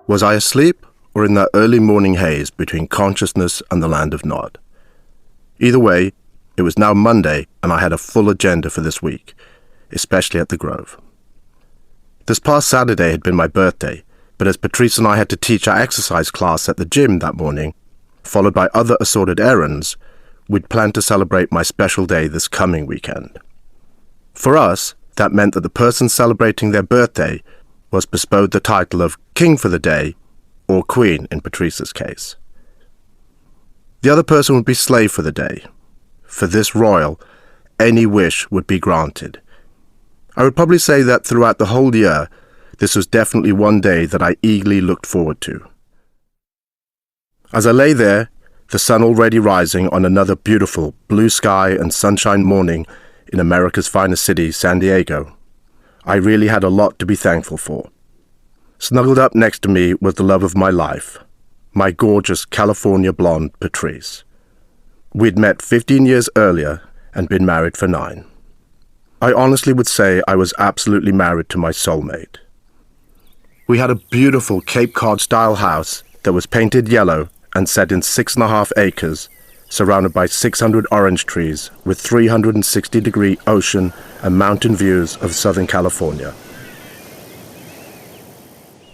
Was I asleep or in that early morning haze between consciousness and the land of Nod? Either way, it was now Monday and I had a full agenda for this week, especially at the Grove. This past Saturday had been my birthday, but as Patrice and I had to teach our exercise class at the gym that morning, followed by other assorted errands, we'd planned to celebrate my special day this coming weekend. For us, that meant that the person celebrating their birthday was bestowed the title of King for the day, or Queen in Patrice's case. The other person would be Slave for the day. For this royal, any wish would be granted. I would probably say that throughout the whole year, this was definitely one day that I eagerly looked forward to. As I lay there, the sun already rising on another beautiful blue sky and sunshine morning in America's finest city, San Diego, I really had a lot to be thankful for. Snuggled up next to me was the love of my life, my gorgeous California blonde Patrice. We'd met 15 years earlier and been married for 9. I honestly would say I was absolutely married to my soulmate. We had a beautiful Cape Cod-style house that was painted yellow and set in 6.5 acres, surrounded by 600 orange trees with 360-degree ocean and mountain views of Southern California.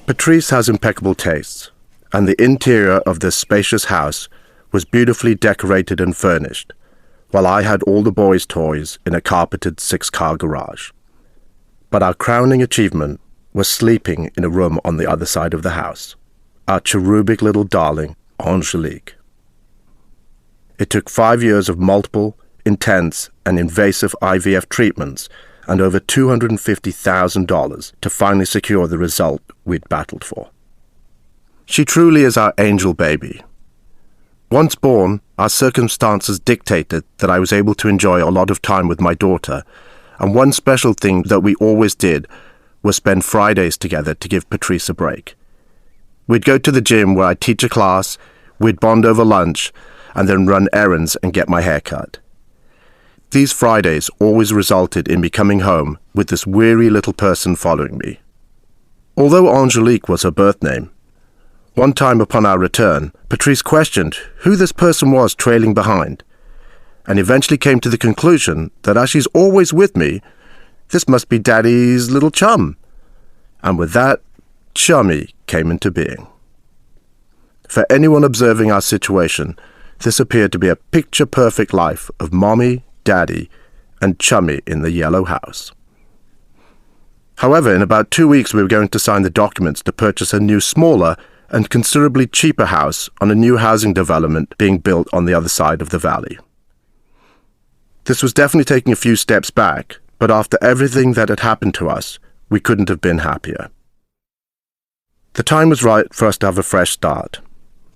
Patrice has impeccable tastes, and the interior of this spacious house was beautifully decorated and furnished, while I had all the boys' toys in a carpeted 6-car garage. But our crowning achievement was sleeping in a room on the other side of the house, our cherubic little darling, Angelique. It took 5 years of multiple, intense, and invasive IVF treatments and over $250,000 to finally secure the result we'd battled for. She truly is our angel baby. Once born, our circumstances dictated that I was able to enjoy a lot of time with my daughter, and one special thing that we always did was spend Fridays together to give Patrice a break. We'd go to the gym where I'd teach a class, we'd bond over lunch, and then run errands and get my hair cut. These Fridays always resulted in me coming home with this weary little person following me. Although Angelique was her birth name, one time upon our return, Patrice questioned who this person was trailing behind, and eventually came to the conclusion that as she's always with me, this must be Daddy's little chum. And with that, Chummy came into being. For anyone observing our situation, this appeared to be a picture-perfect life of Mommy, Daddy, and Chummy in the yellow house. However, in about 2 weeks we were going to sign the documents to purchase a new, smaller, and considerably cheaper house on a new housing development being built on the other side of the valley. This was definitely taking a few steps back, but after everything that had happened to us, we couldn't have been happier. The time was right for us to have a fresh start.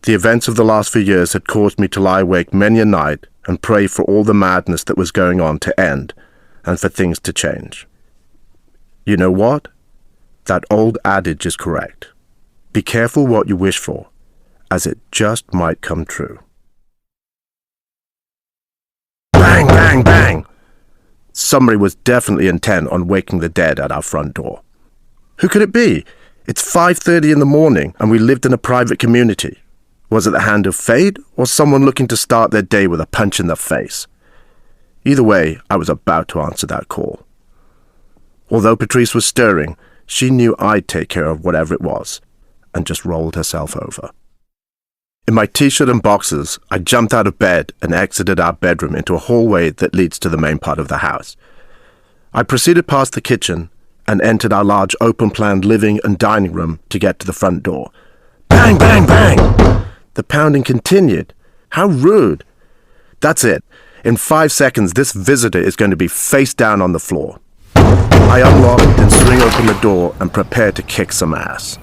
The events of the last few years had caused me to lie awake many a night and pray for all the madness that was going on to end, and for things to change. You know what? That old adage is correct. Be careful what you wish for, as it just might come true. Bang, bang, bang! Somebody was definitely intent on waking the dead at our front door. Who could it be? It's 5:30 in the morning, and we lived in a private community. Was it the hand of fate, or someone looking to start their day with a punch in the face? Either way, I was about to answer that call. Although Patrice was stirring, she knew I'd take care of whatever it was, and just rolled herself over. In my t-shirt and boxers, I jumped out of bed and exited our bedroom into a hallway that leads to the main part of the house. I proceeded past the kitchen and entered our large open-plan living and dining room to get to the front door. Bang, bang, bang! The pounding continued. How rude. That's it. In 5 seconds, this visitor is going to be face down on the floor. I unlocked and swing open the door and prepare to kick some ass.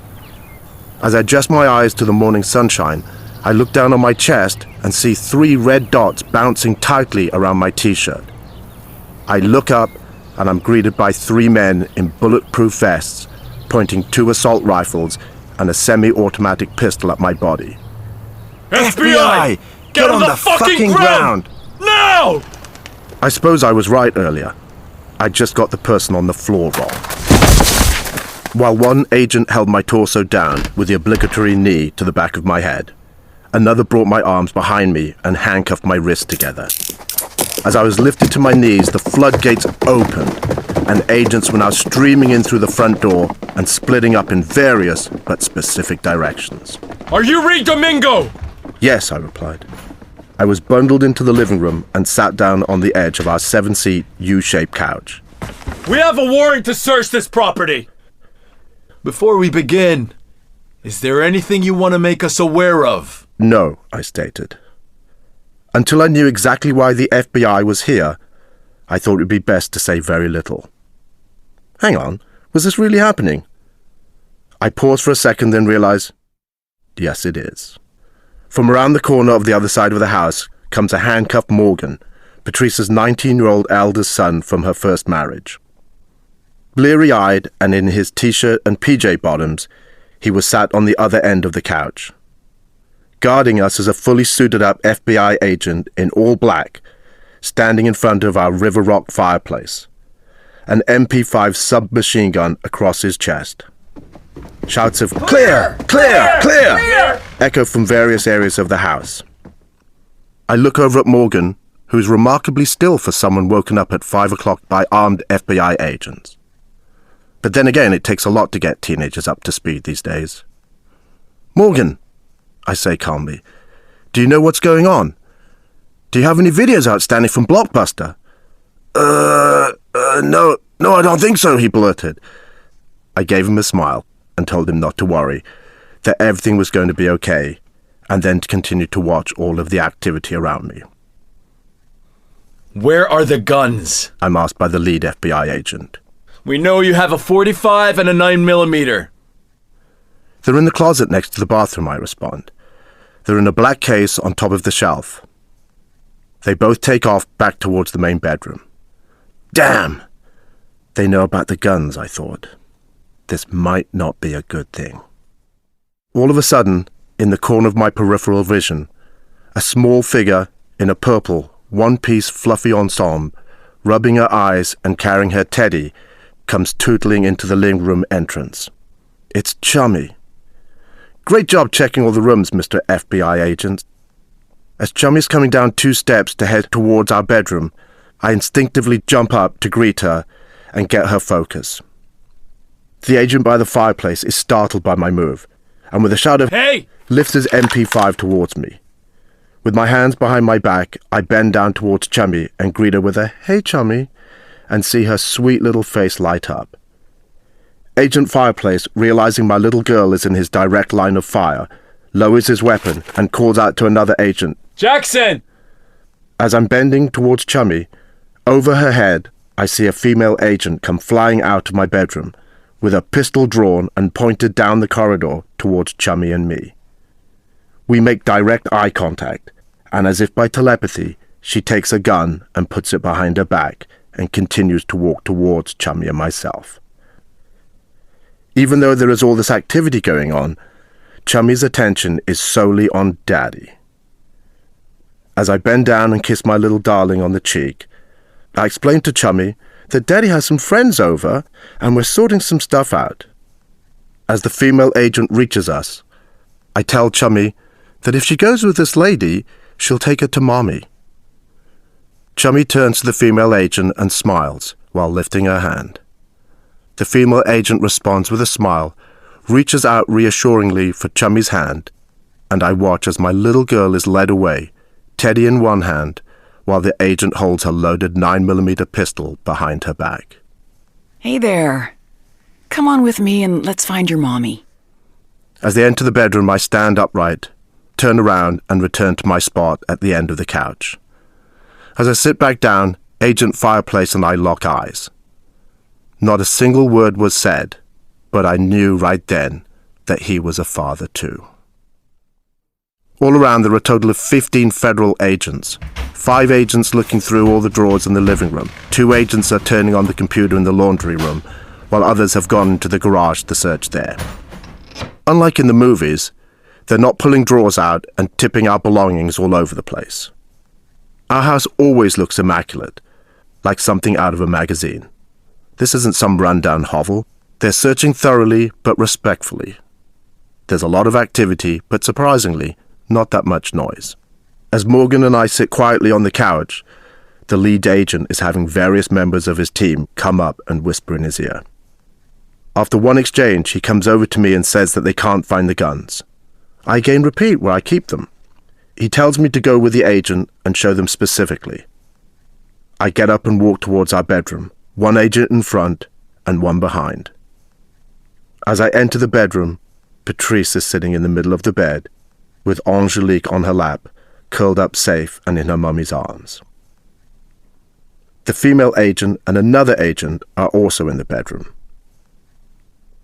As I adjust my eyes to the morning sunshine, I look down on my chest and see 3 red dots bouncing tightly around my t-shirt. I look up and I'm greeted by 3 men in bulletproof vests, pointing 2 assault rifles and a semi-automatic pistol at my body. FBI! Get on the fucking ground! Now! I suppose I was right earlier. I just got the person on the floor wrong. While one agent held my torso down with the obligatory knee to the back of my head, another brought my arms behind me and handcuffed my wrists together. As I was lifted to my knees, the floodgates opened, and agents were now streaming in through the front door and splitting up in various but specific directions. Are you Reed Domingo? Yes, I replied. I was bundled into the living room and sat down on the edge of our 7-seat U-shaped couch. We have a warrant to search this property. Before we begin, is there anything you want to make us aware of? No, I stated. Until I knew exactly why the FBI was here, I thought it would be best to say very little. Hang on, was this really happening? I paused for a second, then realized, yes, it is. From around the corner of the other side of the house comes a handcuffed Morgan, Patrice's 19-year-old eldest son from her first marriage. Bleary-eyed and in his t-shirt and PJ bottoms, he was sat on the other end of the couch. Guarding us is a fully suited-up FBI agent in all black, standing in front of our River Rock fireplace, an MP5 submachine gun across his chest. Shouts of "Clear! Clear! Clear!" echo from various areas of the house. I look over at Morgan, who is remarkably still for someone woken up at 5 o'clock by armed FBI agents. But then again, it takes a lot to get teenagers up to speed these days. "Morgan," I say calmly, "do you know what's going on? Do you have any videos outstanding from Blockbuster?" No, I don't think so," he blurted. I gave him a smile and told him not to worry, that everything was going to be okay, and then to continue to watch all of the activity around me. Where are the guns? I'm asked by the lead FBI agent. We know you have a .45 and a 9mm. They're in the closet next to the bathroom, I respond. They're in a black case on top of the shelf. They both take off back towards the main bedroom. Damn! They know about the guns, I thought. This might not be a good thing. All of a sudden, in the corner of my peripheral vision, a small figure in a purple, one-piece fluffy ensemble, rubbing her eyes and carrying her teddy, comes tootling into the living room entrance. It's Chummy. Great job checking all the rooms, Mr. FBI agent. As Chummy's coming down 2 steps to head towards our bedroom, I instinctively jump up to greet her and get her focus. The agent by the fireplace is startled by my move, and with a shout of "Hey!" lifts his MP5 towards me. With my hands behind my back, I bend down towards Chummy and greet her with a "Hey, Chummy," and see her sweet little face light up. Agent Fireplace, realizing my little girl is in his direct line of fire, lowers his weapon and calls out to another agent, "Jackson!" As I'm bending towards Chummy, over her head, I see a female agent come flying out of my bedroom, with a pistol drawn and pointed down the corridor towards Chummy and me. We make direct eye contact, and as if by telepathy, she takes a gun and puts it behind her back and continues to walk towards Chummy and myself. Even though there is all this activity going on, Chummy's attention is solely on Daddy. As I bend down and kiss my little darling on the cheek, I explain to Chummy that Daddy has some friends over and we're sorting some stuff out. As the female agent reaches us, I tell Chummy that if she goes with this lady, she'll take her to Mommy. Chummy turns to the female agent and smiles while lifting her hand. The female agent responds with a smile, reaches out reassuringly for Chummy's hand, and I watch as my little girl is led away, teddy in one hand, while the agent holds her loaded 9mm pistol behind her back. Hey there. Come on with me and let's find your mommy. As they enter the bedroom, I stand upright, turn around, and return to my spot at the end of the couch. As I sit back down, Agent Fireplace and I lock eyes. Not a single word was said, but I knew right then that he was a father too. All around there are a total of 15 federal agents. 5 agents looking through all the drawers in the living room. 2 agents are turning on the computer in the laundry room, while others have gone into the garage to search there. Unlike in the movies, they're not pulling drawers out and tipping our belongings all over the place. Our house always looks immaculate, like something out of a magazine. This isn't some rundown hovel. They're searching thoroughly but respectfully. There's a lot of activity, but surprisingly, not that much noise. As Morgan and I sit quietly on the couch, the lead agent is having various members of his team come up and whisper in his ear. After one exchange, he comes over to me and says that they can't find the guns. I again repeat where I keep them. He tells me to go with the agent and show them specifically. I get up and walk towards our bedroom, one agent in front and one behind. As I enter the bedroom, Patrice is sitting in the middle of the bed, with Angelique on her lap, curled up safe and in her mummy's arms. The female agent and another agent are also in the bedroom.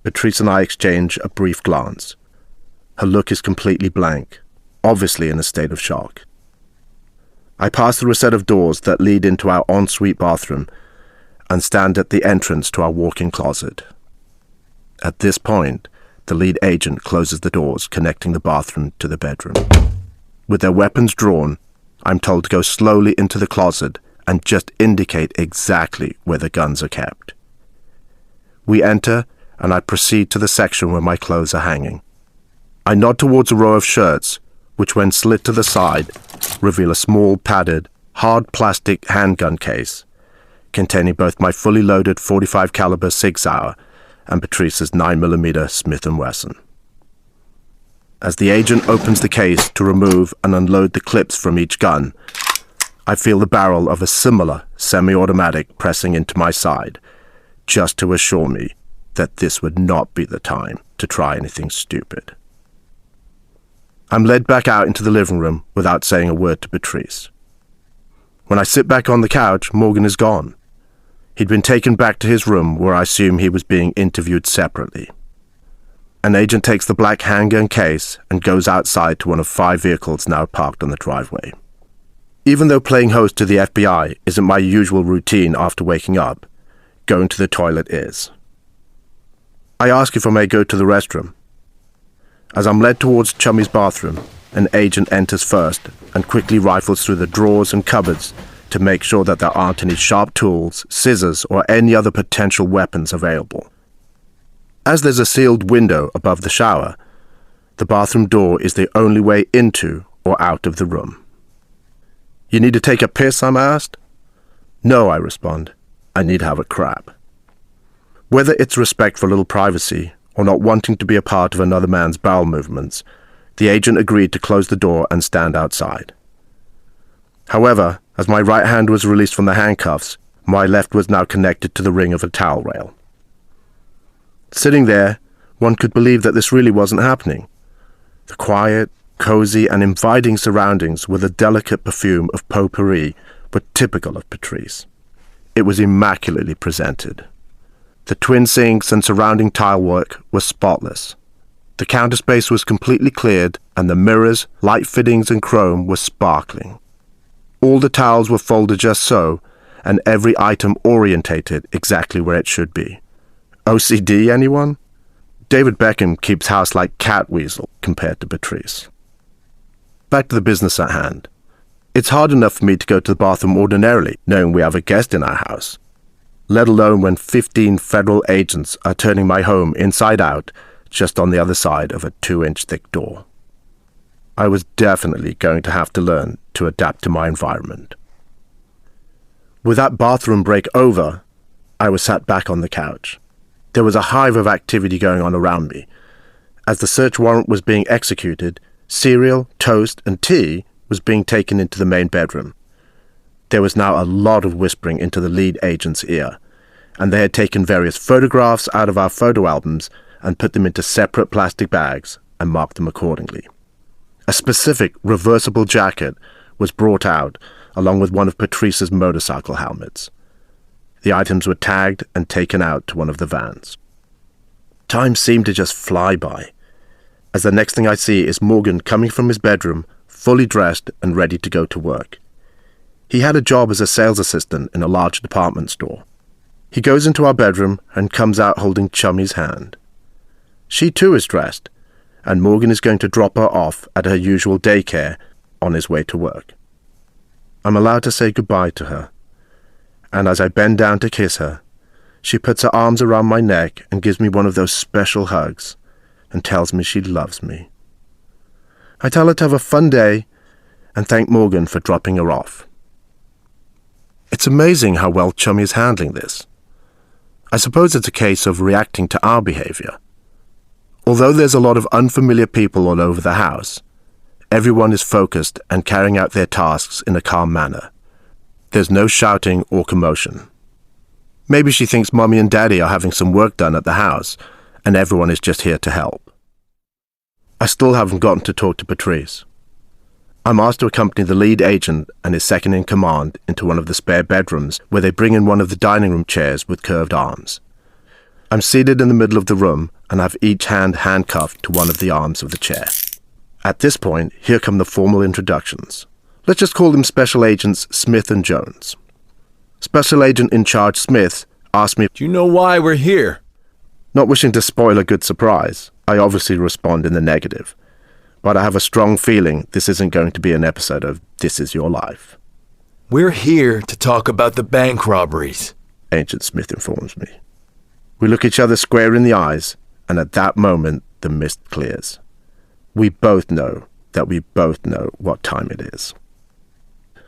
Patrice and I exchange a brief glance. Her look is completely blank, obviously in a state of shock. I pass through a set of doors that lead into our ensuite bathroom and stand at the entrance to our walk-in closet. At this point, the lead agent closes the doors connecting the bathroom to the bedroom. With their weapons drawn, I'm told to go slowly into the closet and just indicate exactly where the guns are kept. We enter, and I proceed to the section where my clothes are hanging. I nod towards a row of shirts, which when slit to the side, reveal a small, padded, hard plastic handgun case, containing both my fully loaded .45 caliber Sig Sauer and Patrice's 9mm Smith & Wesson. As the agent opens the case to remove and unload the clips from each gun, I feel the barrel of a similar semi-automatic pressing into my side, just to assure me that this would not be the time to try anything stupid. I'm led back out into the living room without saying a word to Patrice. When I sit back on the couch, Morgan is gone. He'd been taken back to his room where I assume he was being interviewed separately. An agent takes the black handgun case and goes outside to one of 5 vehicles now parked on the driveway. Even though playing host to the FBI isn't my usual routine after waking up, going to the toilet is. I ask if I may go to the restroom. As I'm led towards Chummy's bathroom, an agent enters first and quickly rifles through the drawers and cupboards to make sure that there aren't any sharp tools, scissors, or any other potential weapons available. As there's a sealed window above the shower, the bathroom door is the only way into or out of the room. "You need to take a piss?" I'm asked. "No," I respond. "I need to have a crap." Whether it's respect for a little privacy or not wanting to be a part of another man's bowel movements, the agent agreed to close the door and stand outside. However, as my right hand was released from the handcuffs, my left was now connected to the ring of a towel rail. Sitting there, one could believe that this really wasn't happening. The quiet, cozy, and inviting surroundings with a delicate perfume of potpourri were typical of Patrice. It was immaculately presented. The twin sinks and surrounding tilework was spotless. The counter space was completely cleared, and the mirrors, light fittings, and chrome were sparkling. All the towels were folded just so, and every item orientated exactly where it should be. OCD, anyone? David Beckham keeps house like Catweasel compared to Patrice. Back to the business at hand. It's hard enough for me to go to the bathroom ordinarily, knowing we have a guest in our house, let alone when 15 federal agents are turning my home inside out just on the other side of a 2-inch thick door. I was definitely going to have to learn to adapt to my environment. With that bathroom break over, I was sat back on the couch. There was a hive of activity going on around me. As the search warrant was being executed, cereal, toast, and tea was being taken into the main bedroom. There was now a lot of whispering into the lead agent's ear, and they had taken various photographs out of our photo albums and put them into separate plastic bags and marked them accordingly. A specific reversible jacket was brought out, along with one of Patrice's motorcycle helmets. The items were tagged and taken out to one of the vans. Time seemed to just fly by, as the next thing I see is Morgan coming from his bedroom, fully dressed and ready to go to work. He had a job as a sales assistant in a large department store. He goes into our bedroom and comes out holding Chummy's hand. She too is dressed, and Morgan is going to drop her off at her usual daycare on his way to work. I'm allowed to say goodbye to her, and as I bend down to kiss her, She puts her arms around my neck and gives me one of those special hugs and tells me she loves me. I tell her to have a fun day and thank Morgan for dropping her off. It's amazing how well Chummy is handling this. I suppose it's a case of reacting to our behavior. Although there's a lot of unfamiliar people all over the house, everyone is focused and carrying out their tasks in a calm manner. There's no shouting or commotion. Maybe she thinks Mommy and Daddy are having some work done at the house, and everyone is just here to help. I still haven't gotten to talk to Patrice. I'm asked to accompany the lead agent and his second-in-command into one of the spare bedrooms where they bring in one of the dining room chairs with curved arms. I'm seated in the middle of the room and have each hand handcuffed to one of the arms of the chair. At this point, here come the formal introductions. Let's just call them Special Agents Smith and Jones. Special Agent in charge Smith asked me, Do you know why we're here? Not wishing to spoil a good surprise, I obviously respond in the negative. But I have a strong feeling this isn't going to be an episode of This Is Your Life. We're here to talk about the bank robberies, Agent Smith informs me. We look each other square in the eyes, and at that moment the mist clears. We both know that we both know what time it is.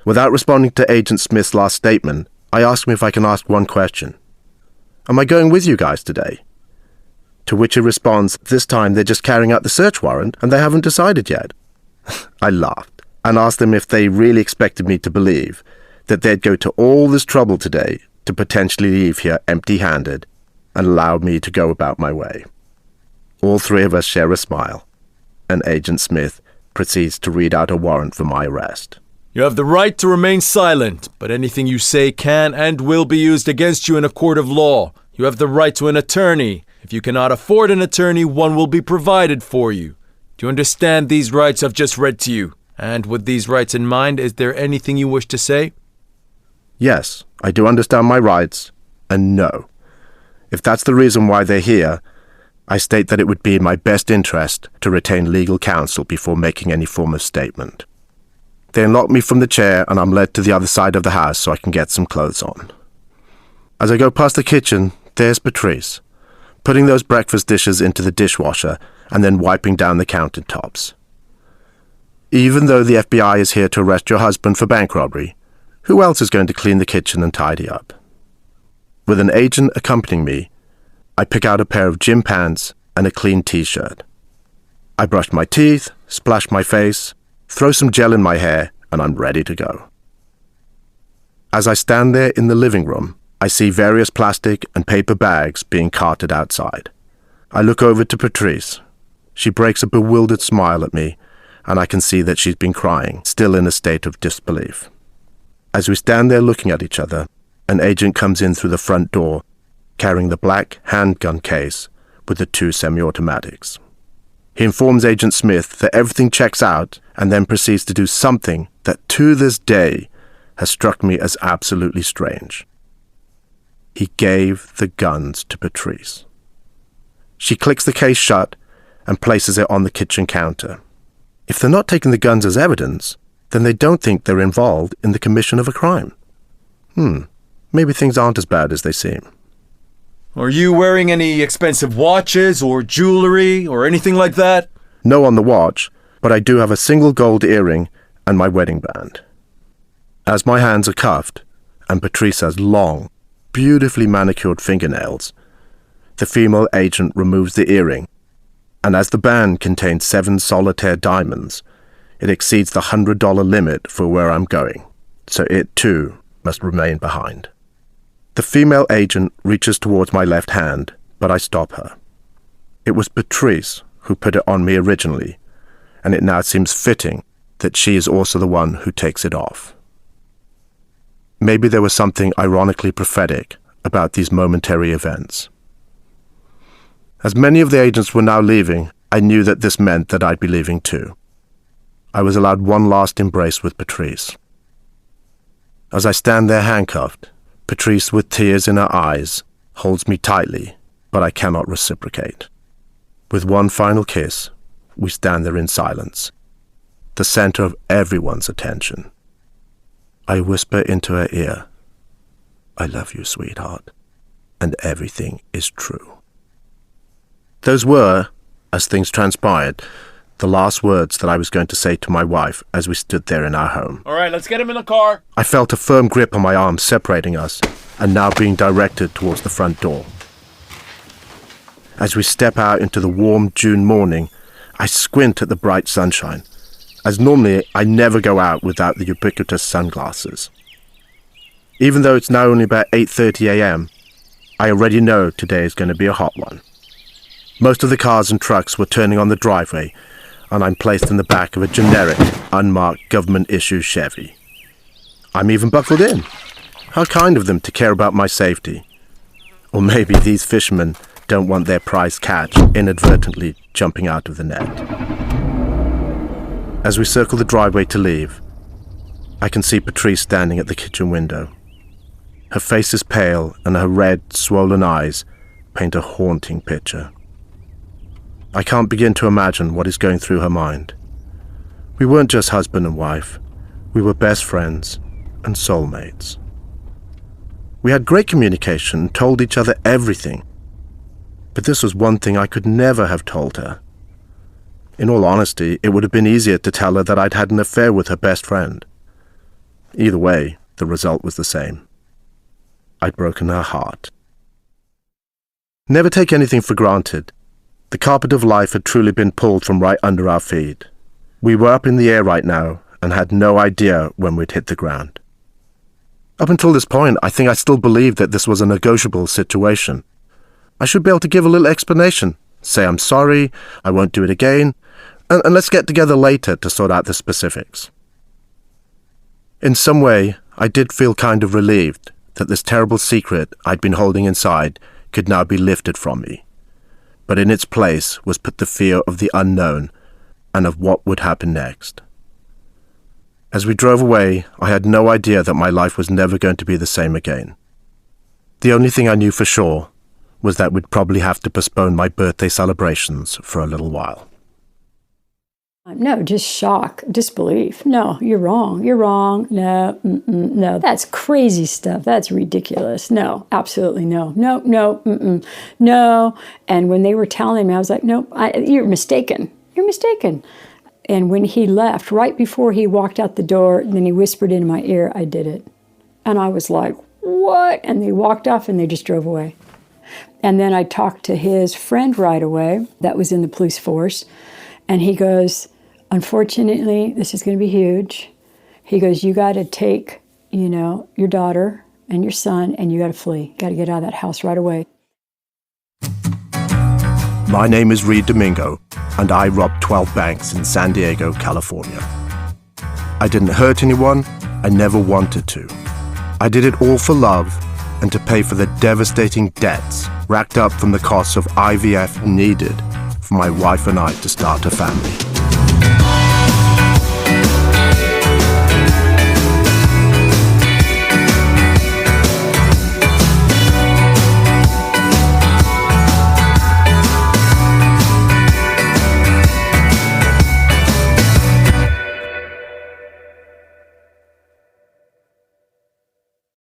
Without responding to Agent Smith's last statement, I ask him if I can ask one question. Am I going with you guys today? To which he responds, this time they're just carrying out the search warrant and they haven't decided yet. I laughed and asked them if they really expected me to believe that they'd go to all this trouble today to potentially leave here empty-handed and allow me to go about my way. All three of us share a smile, and Agent Smith proceeds to read out a warrant for my arrest. You have the right to remain silent, but anything you say can and will be used against you in a court of law. You have the right to an attorney. If you cannot afford an attorney, one will be provided for you. Do you understand these rights I've just read to you? And with these rights in mind, is there anything you wish to say? Yes, I do understand my rights, and no. If that's the reason why they're here, I state that it would be in my best interest to retain legal counsel before making any form of statement. They unlock me from the chair and I'm led to the other side of the house so I can get some clothes on. As I go past the kitchen, there's Patrice, putting those breakfast dishes into the dishwasher and then wiping down the countertops. Even though the FBI is here to arrest your husband for bank robbery, who else is going to clean the kitchen and tidy up? With an agent accompanying me, I pick out a pair of gym pants and a clean t-shirt. I brush my teeth, splash my face, throw some gel in my hair, and I'm ready to go. As I stand there in the living room, I see various plastic and paper bags being carted outside. I look over to Patrice. She breaks a bewildered smile at me, and I can see that she's been crying, still in a state of disbelief. As we stand there looking at each other, an agent comes in through the front door, carrying the black handgun case with the 2 semi-automatics. He informs Agent Smith that everything checks out and then proceeds to do something that to this day has struck me as absolutely strange. He gave the guns to Patrice. She clicks the case shut and places it on the kitchen counter. If they're not taking the guns as evidence, then they don't think they're involved in the commission of a crime. Maybe things aren't as bad as they seem. Are you wearing any expensive watches or jewelry or anything like that? No on the watch, but I do have a single gold earring and my wedding band. As my hands are cuffed, and Patrice has long, beautifully manicured fingernails, the female agent removes the earring, and as the band contains 7 solitaire diamonds, it exceeds the $100 limit for where I'm going, so it too must remain behind. The female agent reaches towards my left hand, but I stop her. It was Patrice who put it on me originally, and it now seems fitting that she is also the one who takes it off. Maybe there was something ironically prophetic about these momentary events. As many of the agents were now leaving, I knew that this meant that I'd be leaving too. I was allowed one last embrace with Patrice. As I stand there handcuffed, Patrice, with tears in her eyes, holds me tightly, but I cannot reciprocate. With one final kiss, we stand there in silence, the center of everyone's attention. I whisper into her ear, "I love you, sweetheart." and everything is true. Those were, as things transpired, the last words that I was going to say to my wife as we stood there in our home. All right, let's get him in the car. I felt a firm grip on my arm separating us and now being directed towards the front door. As we step out into the warm June morning, I squint at the bright sunshine, as normally I never go out without the ubiquitous sunglasses. Even though it's now only about 8:30 a.m., I already know today is going to be a hot one. Most of the cars and trucks were turning on the driveway, and I'm placed in the back of a generic, unmarked government-issue Chevy. I'm even buckled in. How kind of them to care about my safety. Or maybe these fishermen don't want their prized catch inadvertently jumping out of the net. As we circle the driveway to leave, I can see Patrice standing at the kitchen window. Her face is pale and her red, swollen eyes paint a haunting picture. I can't begin to imagine what is going through her mind. We weren't just husband and wife. We were best friends and soulmates. We had great communication and told each other everything. But this was one thing I could never have told her. In all honesty, it would have been easier to tell her that I'd had an affair with her best friend. Either way, the result was the same. I'd broken her heart. Never take anything for granted. The carpet of life had truly been pulled from right under our feet. We were up in the air right now and had no idea when we'd hit the ground. Up until this point, I think I still believed that this was a negotiable situation. I should be able to give a little explanation, say I'm sorry, I won't do it again, and let's get together later to sort out the specifics. In some way, I did feel kind of relieved that this terrible secret I'd been holding inside could now be lifted from me. But in its place was put the fear of the unknown and of what would happen next. As we drove away, I had no idea that my life was never going to be the same again. The only thing I knew for sure was that we'd probably have to postpone my birthday celebrations for a little while. No, just shock, disbelief. No, you're wrong. You're wrong. No, no, that's crazy stuff. That's ridiculous. No, absolutely no. No, no, no. And when they were telling me, I was like, no, you're mistaken. You're mistaken. And when he left, right before he walked out the door, then he whispered in my ear, I did it. And I was like, what? And they walked off and they just drove away. And then I talked to his friend right away that was in the police force. And he goes, unfortunately, this is going to be huge. He goes, you got to take, your daughter and your son, and you got to flee. Got to get out of that house right away. My name is Reed Domingo, and I robbed 12 banks in San Diego, California. I didn't hurt anyone. I never wanted to. I did it all for love and to pay for the devastating debts racked up from the costs of IVF needed for my wife and I to start a family.